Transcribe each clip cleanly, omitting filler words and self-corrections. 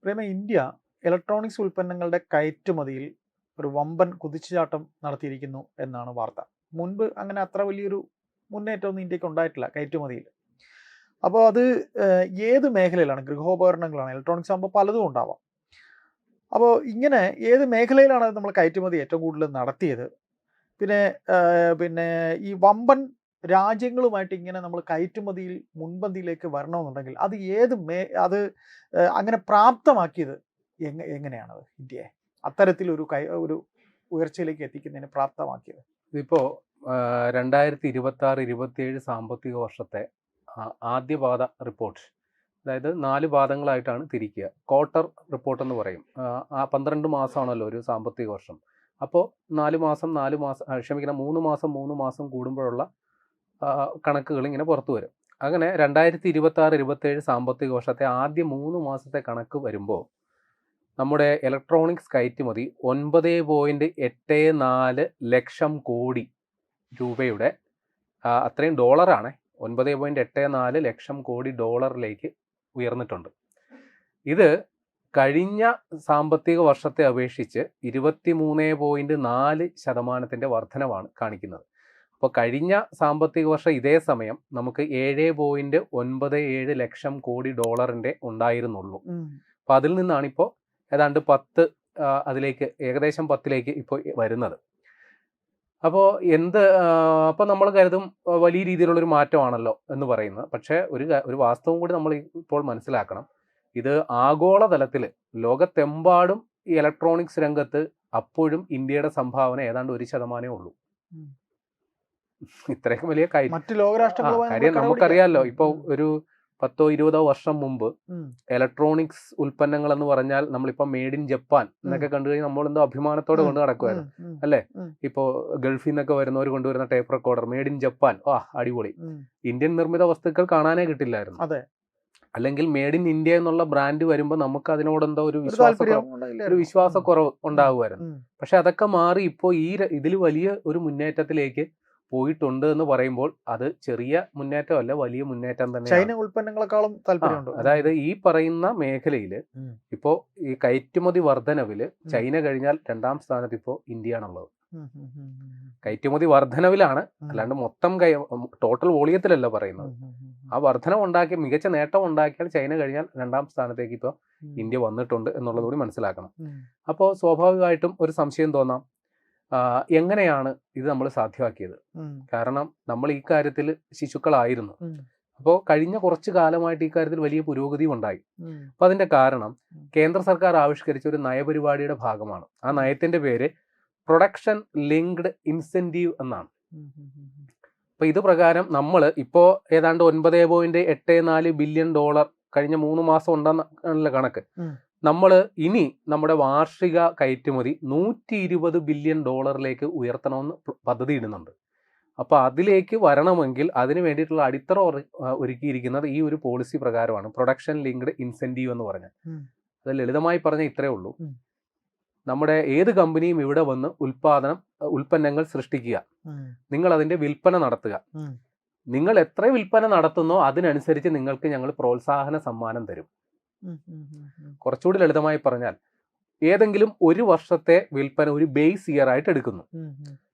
പ്രേമ, India electronics ഉൽപ്പന്നങ്ങളുടെ കയറ്റുമതിയിൽ ഒരു വമ്പൻ കുതിച്ചുചാട്ടം നടത്തിയിരിക്കുന്നു എന്നാണ് വാർത്ത. മുൻപ് അങ്ങനെ അത്ര വലിയൊരു മുന്നേറ്റമൊന്നും ഇന്ത്യക്ക് ഉണ്ടായിട്ടില്ല കയറ്റുമതിയിൽ. അപ്പോൾ അത് ഏത് മേഖലയിലാണ്? ഗൃഹോപകരണങ്ങളാണ്, ഇലക്ട്രോണിക്സ് ആകുമ്പോൾ പലതും ഉണ്ടാവാം. അപ്പോൾ ഇങ്ങനെ ഏത് മേഖലയിലാണ് നമ്മൾ കയറ്റുമതി ഏറ്റവും കൂടുതൽ നടത്തിയത്? പിന്നെ പിന്നെ ഈ വമ്പൻ രാജ്യങ്ങളുമായിട്ട് ഇങ്ങനെ നമ്മൾ കയറ്റുമതിയിൽ മുൻപന്തിയിലേക്ക് വരണമെന്നുണ്ടെങ്കിൽ അത് അത് അങ്ങനെ പ്രാപ്തമാക്കിയത് എങ്ങനെയാണത് ഇന്ത്യയെ അത്തരത്തിലൊരു ഒരു ഉയർച്ചയിലേക്ക് എത്തിക്കുന്നതിന് പ്രാപ്തമാക്കിയത്? ഇതിപ്പോൾ 2026-27 സാമ്പത്തിക വർഷത്തെ ആദ്യപാദ റിപ്പോർട്ട്, അതായത് 4 പാദങ്ങളായിട്ടാണ് തിരിക്കുക. ക്വാർട്ടർ റിപ്പോർട്ട് എന്ന് പറയും. 12 മാസമാണല്ലോ ഒരു സാമ്പത്തിക വർഷം. അപ്പോൾ 3 മാസം കൂടുമ്പോഴുള്ള കണക്കുകൾ ഇങ്ങനെ പുറത്തു വരും. അങ്ങനെ 2026-27 സാമ്പത്തിക വർഷത്തെ ആദ്യ 3 മാസത്തെ കണക്ക് വരുമ്പോൾ നമ്മുടെ ഇലക്ട്രോണിക്സ് കയറ്റുമതി 9.84 ലക്ഷം കോടി രൂപയുടെ, അത്രയും ഡോളറാണ്, 9.84 ലക്ഷം കോടി ഡോളറിലേക്ക് ഉയർന്നിട്ടുണ്ട്. ഇത് കഴിഞ്ഞ സാമ്പത്തിക വർഷത്തെ അപേക്ഷിച്ച് 23.4% വർധനവാണ് കാണിക്കുന്നത്. അപ്പോൾ കഴിഞ്ഞ സാമ്പത്തിക വർഷം ഇതേ സമയം നമുക്ക് 7.97 ലക്ഷം കോടി ഡോളറിൻ്റെ ഉണ്ടായിരുന്നുള്ളൂ. അപ്പോൾ അതിൽ നിന്നാണിപ്പോൾ ഏതാണ്ട് 10 അതിലേക്ക് ഏകദേശം 10ലേക്ക് ഇപ്പോൾ വരുന്നത്. അപ്പോൾ അപ്പോൾ നമ്മൾ കരുതും വലിയ രീതിയിലുള്ളൊരു മാറ്റമാണല്ലോ എന്ന് പറയുന്നത്. പക്ഷേ ഒരു വാസ്തവം കൂടി നമ്മൾ ഇപ്പോൾ മനസ്സിലാക്കണം. ഇത് ആഗോളതലത്തിൽ ലോകത്തെമ്പാടും ഈ ഇലക്ട്രോണിക്സ് രംഗത്ത് അപ്പോഴും ഇന്ത്യയുടെ സംഭാവന ഏതാണ്ട് 1% ഉള്ളൂ. ഇത്രയൊക്കെ വലിയ കാര്യം നമുക്കറിയാമല്ലോ. ഇപ്പോൾ ഒരു 10-20 വർഷം മുമ്പ് ഇലക്ട്രോണിക്സ് ഉൽപ്പന്നങ്ങൾ എന്ന് പറഞ്ഞാൽ നമ്മളിപ്പോൾ മെയ്ഡ് ഇൻ ജപ്പാൻ എന്നൊക്കെ കണ്ടു കഴിഞ്ഞാൽ നമ്മളെന്തോ അഭിമാനത്തോടെ കൊണ്ട് നടക്കുമായിരുന്നു, അല്ലേ? ഇപ്പോൾ ഗൾഫിൽ നിന്നൊക്കെ വരുന്നവർ കൊണ്ടുവരുന്ന tape recorder made in Japan, അടിപൊളി. ഇന്ത്യൻ നിർമ്മിത വസ്തുക്കൾ കാണാനേ കിട്ടില്ലായിരുന്നു. അല്ലെങ്കിൽ മെയ്ഡ് ഇൻ ഇന്ത്യ എന്നുള്ള ബ്രാൻഡ് വരുമ്പോൾ നമുക്ക് അതിനോടെന്തോ ഒരു വിശ്വാസക്കുറവ് ഉണ്ടാകുമായിരുന്നു. പക്ഷെ അതൊക്കെ മാറി ഇപ്പോൾ ഇതിൽ വലിയ ഒരു മുന്നേറ്റത്തിലേക്ക് പോയിട്ടുണ്ട് എന്ന് പറയുമ്പോൾ അത് ചെറിയ മുന്നേറ്റമല്ല, വലിയ മുന്നേറ്റം തന്നെ. ചൈന ഉൽപ്പന്നങ്ങളെക്കാളും താല്പര്യമുണ്ട്. അതായത് ഈ പറയുന്ന മേഖലയിൽ ഇപ്പോൾ ഈ കയറ്റുമതി വർധനവില് ചൈന കഴിഞ്ഞാൽ 2ാം സ്ഥാനത്ത് ഇപ്പോൾ ഇന്ത്യയാണുള്ളത്. കയറ്റുമതി വർധനവിലാണ്, അല്ലാണ്ട് മൊത്തം ടോട്ടൽ വോളിയത്തിലല്ല പറയുന്നത്. ആ വർധനം മികച്ച നേട്ടം ഉണ്ടാക്കിയാൽ ചൈന കഴിഞ്ഞാൽ 2ാം സ്ഥാനത്തേക്ക് ഇപ്പോൾ ഇന്ത്യ വന്നിട്ടുണ്ട് എന്നുള്ളത് കൂടി മനസ്സിലാക്കണം. അപ്പോൾ സ്വാഭാവികമായിട്ടും ഒരു സംശയം തോന്നാം, എങ്ങനെയാണ് ഇത് നമ്മൾ സാധ്യമാക്കിയത്? കാരണം നമ്മൾ ഈ കാര്യത്തിൽ ശിശുക്കളായിരുന്നു. അപ്പോൾ കഴിഞ്ഞ കുറച്ചു കാലമായിട്ട് ഈ കാര്യത്തിൽ വലിയ പുരോഗതി ഉണ്ടായി. അപ്പോൾ അതിന്റെ കാരണം കേന്ദ്ര സർക്കാർ ആവിഷ്കരിച്ച ഒരു നയപരിപാടിയുടെ ഭാഗമാണ്. ആ നയത്തിന്റെ പേര് പ്രൊഡക്ഷൻ ലിങ്ക്ഡ് ഇൻസെന്റീവ് എന്നാണ്. അപ്പൊ ഇത് പ്രകാരം നമ്മൾ ഇപ്പോൾ ഏതാണ്ട് 9.84 ബില്യൺ ഡോളർ കഴിഞ്ഞ 3 മാസം ഉണ്ടെന്നുള്ള കണക്ക്. നമ്മൾ ഇനി നമ്മുടെ വാർഷിക കയറ്റുമതി 120 ബില്യൺ ഡോളറിലേക്ക് ഉയർത്തണമെന്ന് പദ്ധതി ഇടുന്നുണ്ട്. അപ്പോൾ അതിലേക്ക് വരണമെങ്കിൽ അതിന് വേണ്ടിയിട്ടുള്ള അടിത്തറ ഒരുക്കിയിരിക്കുന്നത് ഈ ഒരു പോളിസി പ്രകാരമാണ്, പ്രൊഡക്ഷൻ ലിങ്ക്ഡ് ഇൻസെന്റീവ് എന്ന് പറഞ്ഞാൽ. അത് ലളിതമായി പറഞ്ഞാൽ ഇത്രയേ ഉള്ളൂ. നമ്മുടെ ഏത് കമ്പനിയും ഇവിടെ വന്ന് ഉൽപ്പന്നങ്ങൾ സൃഷ്ടിക്കുക, നിങ്ങൾ അതിന്റെ വിൽപ്പന നടത്തുക. നിങ്ങൾ എത്ര വിൽപ്പന നടത്തുന്നോ അതിനനുസരിച്ച് നിങ്ങൾക്ക് ഞങ്ങൾ പ്രോത്സാഹന സമ്മാനം തരും. കുറച്ചുകൂടി ലളിതമായി പറഞ്ഞാൽ ഏതെങ്കിലും ഒരു വർഷത്തെ വിൽപ്പന ഒരു ബേസ് ഇയർ ആയിട്ട് എടുക്കുന്നു.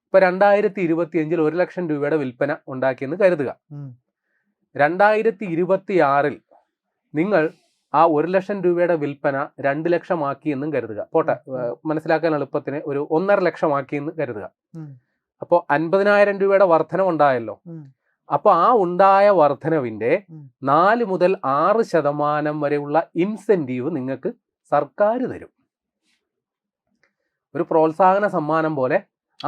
ഇപ്പൊ 2025 1 ലക്ഷം രൂപയുടെ വിൽപ്പന ഉണ്ടാക്കിയെന്ന് കരുതുക. 2026 നിങ്ങൾ ആ 1 ലക്ഷം രൂപയുടെ വിൽപ്പന 2 ലക്ഷം ആക്കി എന്നും കരുതുക. പോട്ടെ, മനസ്സിലാക്കാൻ എളുപ്പത്തിന് ഒരു 1.5 ലക്ഷം ആക്കി എന്ന് കരുതുക. അപ്പോൾ 50,000 രൂപയുടെ വർധനം ഉണ്ടായല്ലോ. അപ്പോൾ ആ ഉണ്ടായ വർധനവിന്റെ 4 മുതൽ 6% വരെയുള്ള ഇൻസെന്റീവ് നിങ്ങൾക്ക് സർക്കാർ തരും. ഒരു പ്രോത്സാഹന സമ്മാനം പോലെ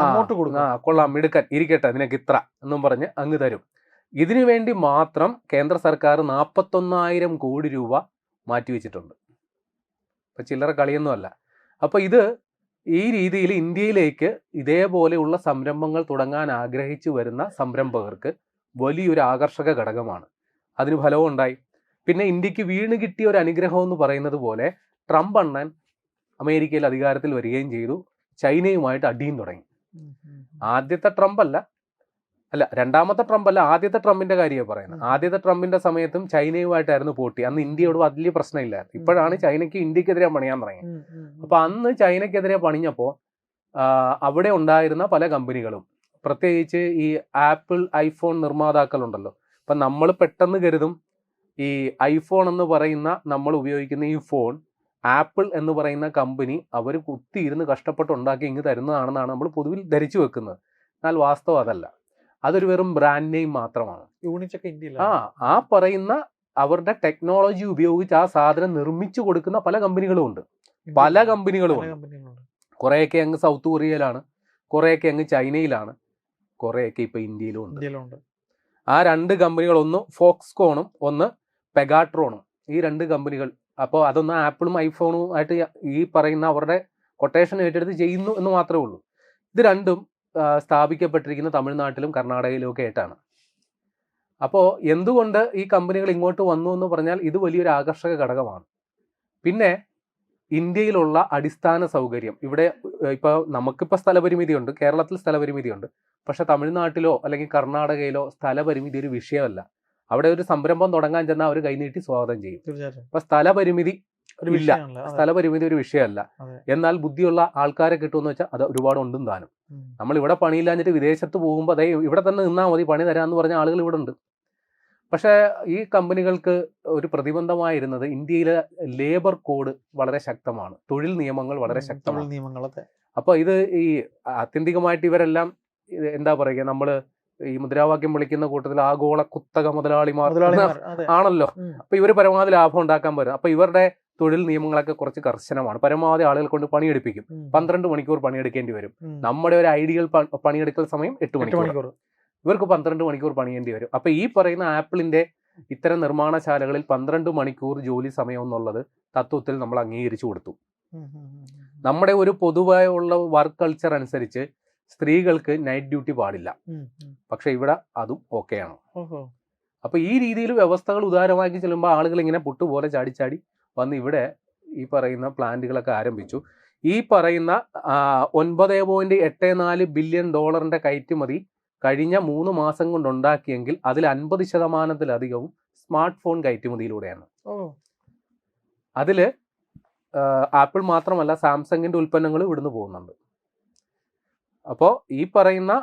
അങ്ങോട്ട് കൊടുക്കുക. കൊള്ളാം, മിടുക്കൻ, ഇരിക്കട്ടെ, നിനക്ക് ഇത്ര എന്നും പറഞ്ഞ് അങ്ങ് തരും. ഇതിനു വേണ്ടി മാത്രം കേന്ദ്ര സർക്കാർ 41,000 കോടി രൂപ മാറ്റിവെച്ചിട്ടുണ്ട്. ഇപ്പൊ ചില്ലറ കളിയൊന്നുമല്ല. അപ്പൊ ഇത് ഈ രീതിയിൽ ഇന്ത്യയിലേക്ക് ഇതേപോലെയുള്ള സംരംഭങ്ങൾ തുടങ്ങാൻ ആഗ്രഹിച്ചു വരുന്ന സംരംഭകർക്ക് വലിയൊരു ആകർഷക ഘടകമാണ്. അതിന് ഫലവും ഉണ്ടായി. പിന്നെ ഇന്ത്യക്ക് വീണ് കിട്ടിയ ഒരു അനുഗ്രഹം എന്ന് പറയുന്നത് പോലെ ട്രംപ് അണ്ണൻ അമേരിക്കയിൽ അധികാരത്തിൽ വരികയും ചെയ്തു. ചൈനയുമായിട്ട് അടിയും തുടങ്ങി. ആദ്യത്തെ ട്രംപ് അല്ല, അല്ല, രണ്ടാമത്തെ ട്രംപ് അല്ല, ആദ്യത്തെ ട്രംപിന്റെ കാര്യമാണ് പറയുന്നത്. ആദ്യത്തെ ട്രംപിന്റെ സമയത്തും ചൈനയുമായിട്ടായിരുന്നു പോട്ടി. അന്ന് ഇന്ത്യയോട് വലിയ പ്രശ്നമില്ലായിരുന്നു. ഇപ്പോഴാണ് ചൈനയ്ക്ക് ഇന്ത്യക്കെതിരെ പണിയാൻ തുടങ്ങി. അപ്പൊ അന്ന് ചൈനയ്ക്കെതിരെ പണിഞ്ഞപ്പോ അവിടെ ഉണ്ടായിരുന്ന പല കമ്പനികളും, പ്രത്യേകിച്ച് ഈ ആപ്പിൾ ഐഫോൺ നിർമ്മാതാക്കളുണ്ടല്ലോ, അപ്പൊ നമ്മൾ പെട്ടെന്ന് കരുതും ഈ ഐഫോൺ എന്ന് പറയുന്ന നമ്മൾ ഉപയോഗിക്കുന്ന ഈ ഫോൺ ആപ്പിൾ എന്ന് പറയുന്ന കമ്പനി അവർ കുത്തിയിരുന്ന് കഷ്ടപ്പെട്ട് ഉണ്ടാക്കി ഇങ്ങ് തരുന്നതാണെന്നാണ് നമ്മൾ പൊതുവിൽ ധരിച്ചു വെക്കുന്നത്. എന്നാൽ വാസ്തവം അതല്ല. അതൊരു വെറും ബ്രാൻഡ് നെയിം മാത്രമാണ്. യൂണിറ്റൊക്കെ ഇന്ത്യയിൽ ആ പറയുന്ന അവരുടെ ടെക്നോളജി ഉപയോഗിച്ച് ആ സാധനം നിർമ്മിച്ചു കൊടുക്കുന്ന പല കമ്പനികളും ഉണ്ട്. കുറേയൊക്കെ അങ്ങ് സൗത്ത് കൊറിയയിലാണ്, കുറേയൊക്കെ അങ്ങ് ചൈനയിലാണ്, കുറേയൊക്കെ ഇപ്പൊ ഇന്ത്യയിലും ഉണ്ട്. ആ 2 കമ്പനികൾ, ഒന്ന് ഫോക്സ്കോണും ഒന്ന് പെഗാട്രോണും, ഈ 2 കമ്പനികൾ. അപ്പോൾ അതൊന്ന് ആപ്പിളും ഐഫോണും ആയിട്ട് ഈ പറയുന്ന അവരുടെ കൊട്ടേഷൻ ഏറ്റെടുത്ത് ചെയ്യുന്നു എന്ന് മാത്രമേ ഉള്ളൂ. ഇത് രണ്ടും സ്ഥാപിക്കപ്പെട്ടിരിക്കുന്ന തമിഴ്നാട്ടിലും കർണാടകയിലും ഒക്കെ ആയിട്ടാണ്. അപ്പോൾ എന്തുകൊണ്ട് ഈ കമ്പനികൾ ഇങ്ങോട്ട് വന്നു എന്ന് പറഞ്ഞാൽ ഇത് വലിയൊരു ആകർഷക ഘടകമാണ്. പിന്നെ ഇന്ത്യയിലുള്ള അടിസ്ഥാന സൗകര്യം, ഇവിടെ ഇപ്പോൾ നമുക്കിപ്പോൾ സ്ഥലപരിമിതിയുണ്ട്, കേരളത്തിൽ സ്ഥലപരിമിതിയുണ്ട്. പക്ഷെ തമിഴ്നാട്ടിലോ അല്ലെങ്കിൽ കർണാടകയിലോ സ്ഥലപരിമിതി ഒരു വിഷയമല്ല. അവിടെ ഒരു സംരംഭം തുടങ്ങാൻ ചെന്നാൽ അവർ കൈനീട്ടി സ്വാഗതം ചെയ്യും. അപ്പൊ സ്ഥലപരിമിതി ഇല്ല, സ്ഥലപരിമിതി ഒരു വിഷയമല്ല. എന്നാൽ ബുദ്ധിയുള്ള ആൾക്കാരെ കിട്ടുമെന്ന് വെച്ചാൽ അത് ഒരുപാട് ഉണ്ടും താനും. നമ്മൾ ഇവിടെ പണിയില്ലാഞ്ഞിട്ട് വിദേശത്ത് പോകുമ്പോൾ അതേ ഇവിടെ തന്നെ നിന്നാൽ മതി, പണി തരാമെന്ന് പറഞ്ഞ ആളുകൾ ഇവിടെ ഉണ്ട്. പക്ഷേ ഈ കമ്പനികൾക്ക് ഒരു പ്രതിബന്ധമായിരുന്നത് ഇന്ത്യയിലെ ലേബർ കോഡ് വളരെ ശക്തമാണ്, തൊഴിൽ നിയമങ്ങൾ വളരെ ശക്തമാണ്. അപ്പോൾ ഇത് ഈ ആത്യന്തികമായിട്ട് ഇവരെല്ലാം എന്താ പറയുക, നമ്മള് ഈ മുദ്രാവാക്യം വിളിക്കുന്ന കൂട്ടത്തിൽ ആഗോള കുത്തക മുതലാളിമാർ ആണല്ലോ. അപ്പൊ ഇവർ പരമാവധി ലാഭം ഉണ്ടാക്കാൻ പറ്റും. അപ്പൊ ഇവരുടെ തൊഴിൽ നിയമങ്ങളൊക്കെ കുറച്ച് കർശനമാണ്. പരമാവധി ആളുകൾ കൊണ്ട് പണിയെടുപ്പിക്കും. 12 മണിക്കൂർ പണിയെടുക്കേണ്ടി വരും. നമ്മുടെ ഒരു ഐഡിയൽ പണിയെടുക്കൽ സമയം 8 മണിക്കൂർ. ഇവർക്ക് 12 മണിക്കൂർ പണിയേണ്ടി വരും. അപ്പൊ ഈ പറയുന്ന ആപ്പിളിന്റെ ഇത്തരം നിർമ്മാണശാലകളിൽ 12 മണിക്കൂർ ജോലി സമയം എന്നുള്ളത് തത്വത്തിൽ നമ്മൾ അംഗീകരിച്ചു കൊടുത്തു. നമ്മുടെ ഒരു പൊതുവായുള്ള വർക്ക് കൾച്ചർ അനുസരിച്ച് സ്ത്രീകൾക്ക് നൈറ്റ് ഡ്യൂട്ടി പാടില്ല. പക്ഷെ ഇവിടെ അതും ഓക്കെയാണ്. അപ്പൊ ഈ രീതിയിൽ വ്യവസ്ഥകൾ ഉദാരമാക്കി ചെല്ലുമ്പോൾ ആളുകൾ ഇങ്ങനെ പുട്ടുപോലെ ചാടിച്ചാടി വന്ന് ഇവിടെ ഈ പറയുന്ന പ്ലാന്റുകളൊക്കെ ആരംഭിച്ചു. ഈ പറയുന്ന $9.84 ബില്യൺ കയറ്റുമതി കഴിഞ്ഞ 3 മാസം കൊണ്ടുണ്ടാക്കിയെങ്കിൽ അതിൽ 50% സ്മാർട്ട് ഫോൺ കയറ്റുമതിയിലൂടെയാണ്. അതില് ആപ്പിൾ മാത്രമല്ല, സാംസങ്ങിന്റെ ഉൽപ്പന്നങ്ങൾ ഇവിടുന്ന് പോകുന്നുണ്ട്. അപ്പോൾ ഈ പറയുന്ന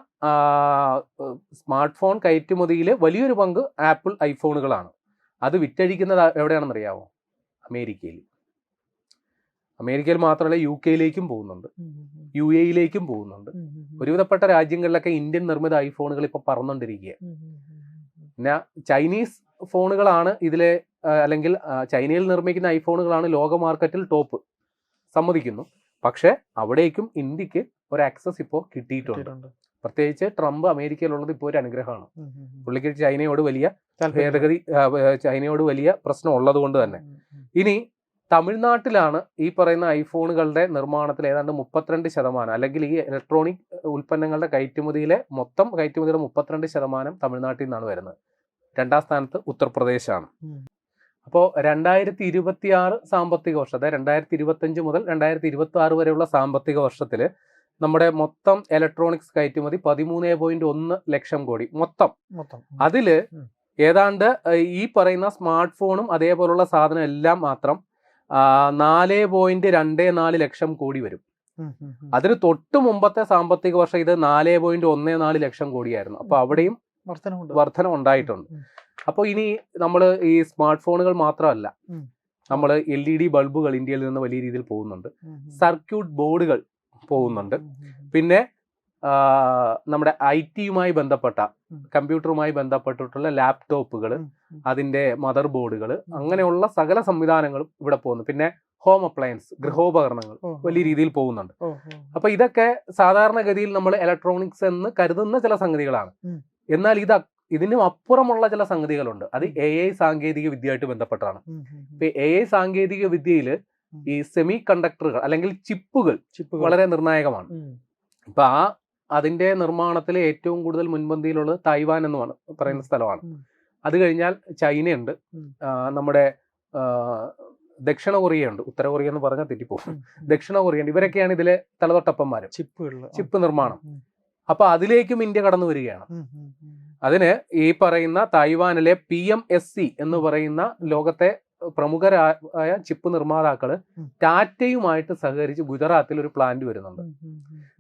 സ്മാർട്ട് ഫോൺ കയറ്റുമതിയിൽ വലിയൊരു പങ്ക് ആപ്പിൾ ഐഫോണുകളാണ്. അത് വിറ്റഴിക്കുന്നത് എവിടെയാണെന്ന് അറിയാമോ? അമേരിക്കയിൽ മാത്രമല്ല, UK പോകുന്നുണ്ട്, UAE പോകുന്നുണ്ട്. ഒരുവിധപ്പെട്ട രാജ്യങ്ങളിലൊക്കെ ഇന്ത്യൻ നിർമ്മിത ഐഫോണുകൾ ഇപ്പൊ പറന്നുകൊണ്ടിരിക്കുക. പിന്നെ ചൈനീസ് ഫോണുകളാണ് ഇതിലെ, അല്ലെങ്കിൽ ചൈനയിൽ നിർമ്മിക്കുന്ന ഐഫോണുകളാണ് ലോക മാർക്കറ്റിൽ ടോപ്പ്, സമ്മതിക്കുന്നു. പക്ഷെ അവിടേക്കും ഇന്ത്യക്ക് ഒരു ആക്സസ് ഇപ്പോൾ കിട്ടിയിട്ടുണ്ട്. പ്രത്യേകിച്ച് ട്രംപ് അമേരിക്കയിലുള്ളത് ഇപ്പോൾ ഒരു അനുഗ്രഹമാണ്. പുള്ളിക്ക് ചൈനയോട് വലിയ ഭേദഗതി, ചൈനയോട് വലിയ പ്രശ്നം ഉള്ളത് കൊണ്ട് തന്നെ. ഇനി തമിഴ്നാട്ടിലാണ് ഈ പറയുന്ന ഐഫോണുകളുടെ നിർമ്മാണത്തിൽ ഏതാണ്ട് 32%, അല്ലെങ്കിൽ ഈ ഇലക്ട്രോണിക് ഉൽപ്പന്നങ്ങളുടെ കയറ്റുമതിയിലെ മൊത്തം കയറ്റുമതിയുടെ 32% തമിഴ്നാട്ടിൽ നിന്നാണ് വരുന്നത്. 2ാം സ്ഥാനത്ത് ഉത്തർപ്രദേശാണ്. അപ്പോൾ 2026 സാമ്പത്തിക വർഷം, അതായത് 2025 മുതൽ 2026 വരെയുള്ള സാമ്പത്തിക വർഷത്തിൽ നമ്മുടെ മൊത്തം ഇലക്ട്രോണിക്സ് കയറ്റുമതി 13.1 ലക്ഷം കോടി മൊത്തം. അതില് ഏതാണ്ട് ഈ പറയുന്ന സ്മാർട്ട് ഫോണും അതേപോലുള്ള സാധനം എല്ലാം മാത്രം 4.24 ലക്ഷം കോടി വരും. അതിന് തൊട്ട് മുമ്പത്തെ സാമ്പത്തിക വർഷം ഇത് 4.14 ലക്ഷം കോടിയായിരുന്നു. അപ്പൊ അവിടെയും വർധന ഉണ്ടായിട്ടുണ്ട്. അപ്പോൾ ഇനി നമ്മൾ ഈ സ്മാർട്ട് ഫോണുകൾ മാത്രമല്ല, നമ്മൾ LED ബൾബുകൾ ഇന്ത്യയിൽ നിന്ന് വലിയ രീതിയിൽ പോകുന്നുണ്ട്, സർക്യൂട്ട് ബോർഡുകൾ പോകുന്നുണ്ട്, പിന്നെ നമ്മുടെ IT-യുമായി ബന്ധപ്പെട്ട, കമ്പ്യൂട്ടറുമായി ബന്ധപ്പെട്ടിട്ടുള്ള ലാപ്ടോപ്പുകൾ, അതിന്റെ മദർ ബോർഡുകൾ, അങ്ങനെയുള്ള സകല സംവിധാനങ്ങളും ഇവിടെ പോകുന്നു. പിന്നെ ഹോം അപ്ലയൻസ്, ഗൃഹോപകരണങ്ങൾ വലിയ രീതിയിൽ പോകുന്നുണ്ട്. അപ്പൊ ഇതൊക്കെ സാധാരണഗതിയിൽ നമ്മൾ ഇലക്ട്രോണിക്സ് എന്ന് കരുതുന്ന ചില സംഗതികളാണ്. എന്നാൽ ഇതിനും അപ്പുറമുള്ള ചില സംഗതികളുണ്ട്. അത് AI സാങ്കേതിക വിദ്യയായിട്ട് ബന്ധപ്പെട്ടാണ്. ഇപ്പൊ AI സാങ്കേതിക വിദ്യയിൽ ഈ സെമി കണ്ടക്ടറുകൾ അല്ലെങ്കിൽ ചിപ്പുകൾ വളരെ നിർണായകമാണ്. ഇപ്പൊ അതിന്റെ നിർമ്മാണത്തിൽ ഏറ്റവും കൂടുതൽ മുൻപന്തിയിലുള്ളത് തായ്വാൻ എന്ന് പറയുന്ന സ്ഥലമാണ്. അത് കഴിഞ്ഞാൽ ചൈനയുണ്ട്, നമ്മുടെ ദക്ഷിണ കൊറിയ ഉണ്ട്, ഉത്തര കൊറിയ എന്ന് പറഞ്ഞാൽ തെറ്റിപ്പോകും, ദക്ഷിണ കൊറിയ ഉണ്ട്. ഇവരൊക്കെയാണ് ഇതിലെ തലതൊട്ടപ്പന്മാരും ചിപ്പ് നിർമ്മാണം. അപ്പൊ അതിലേക്കും ഇന്ത്യ കടന്നു വരികയാണ്. അതിന് ഈ പറയുന്ന തായ്വാനിലെ PMSC എന്ന് പറയുന്ന ലോകത്തെ പ്രമുഖരായ ചിപ്പ് നിർമ്മാതാക്കള് ടാറ്റയുമായിട്ട് സഹകരിച്ച് ഗുജറാത്തിൽ ഒരു പ്ലാന്റ് വരുന്നുണ്ട്.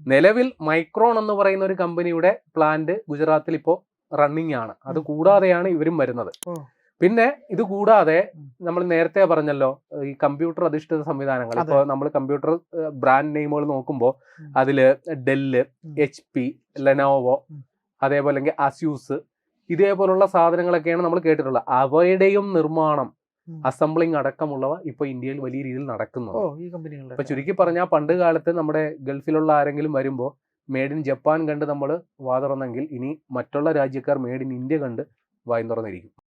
നിലവിൽ മൈക്രോൺ എന്ന് പറയുന്ന ഒരു കമ്പനിയുടെ പ്ലാന്റ് ഗുജറാത്തിൽ ഇപ്പോൾ റണ്ണിങ് ആണ്. അത് കൂടാതെയാണ് ഇവരും വരുന്നത്. പിന്നെ ഇത് കൂടാതെ നമ്മൾ നേരത്തെ പറഞ്ഞല്ലോ ഈ കമ്പ്യൂട്ടർ അധിഷ്ഠിത സംവിധാനങ്ങൾ. ഇപ്പോൾ നമ്മൾ കമ്പ്യൂട്ടർ ബ്രാൻഡ് നെയിമുകൾ നോക്കുമ്പോൾ അതില് ഡെല്ല്, HP, ലെനോവോ, അതേപോലെ അസ്യൂസ്, ഇതേപോലുള്ള സാധനങ്ങളൊക്കെയാണ് നമ്മൾ കേട്ടിട്ടുള്ളത്. അവയുടെയും നിർമ്മാണം, അസംബ്ലിംഗ് അടക്കമുള്ളവ ഇപ്പൊ ഇന്ത്യയിൽ വലിയ രീതിയിൽ നടക്കുന്നുണ്ട്. ഇപ്പൊ ചുരുക്കി പറഞ്ഞാൽ പണ്ട് കാലത്ത് നമ്മുടെ ഗൾഫിലുള്ള ആരെങ്കിലും വരുമ്പോൾ മേഡ് ഇൻ ജപ്പാൻ കണ്ട് നമ്മൾ വാ തുറന്നെങ്കിൽ ഇനി മറ്റുള്ള രാജ്യക്കാർ മേഡ് ഇൻ ഇന്ത്യ കണ്ട് വായും തുറന്നിരിക്കും.